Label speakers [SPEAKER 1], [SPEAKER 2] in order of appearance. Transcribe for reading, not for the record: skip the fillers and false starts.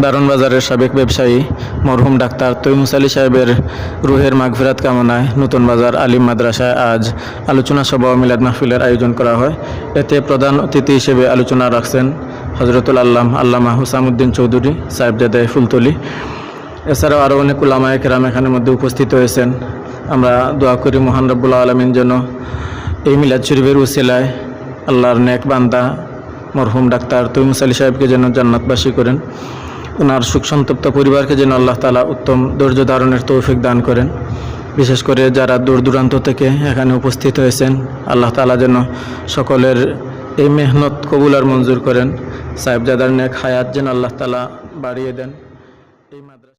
[SPEAKER 1] দারুন বাজারের সাবেক ব্যবসায়ী মরহুম ডাক্তার তৈমুর আলী সাহেবের রুহের মাগফিরাত কামনায় নতুন বাজার আলিম মাদ্রাসায় আজ আলোচনা সভা ও মিলাদ মাহফিলের আয়োজন করা হয়। এতে প্রধান অতিথি হিসেবে আলোচনা রাখছেন হজরতুল আল্লামা হুসামউদ্দিন চৌধুরী সাহেবজাদে ফুলতলি। এছাড়াও আরও অনেক উলামায়ে কেরাম এখানের মধ্যে উপস্থিত হয়েছেন। আমরা দোয়া করি মহান রব্বুল আলামিন যেন এই মিলাদ শরীফের উসিলায় আল্লাহর নেক বান্দা মরহুম ডাক্তার তৈমুর আলী সাহেবকে যেন জান্নাতবাসী করেন, ওনার সুখ সন্তপ্ত পরিবারকে যেন আল্লাহ তাআলা উত্তম ধৈর্য ধারণের তৌফিক দান করেন। বিশেষ করে যারা দূর দূরান্ত থেকে এখানে উপস্থিত হয়েছেন, আল্লাহ তাআলা যেন সকলের এই মেহনত কবুল আর মঞ্জুর করেন। সাহেবজাদার নেক হায়াত যেন আল্লাহ তাআলা বাড়িয়ে দেন। এই মাদ্রাসা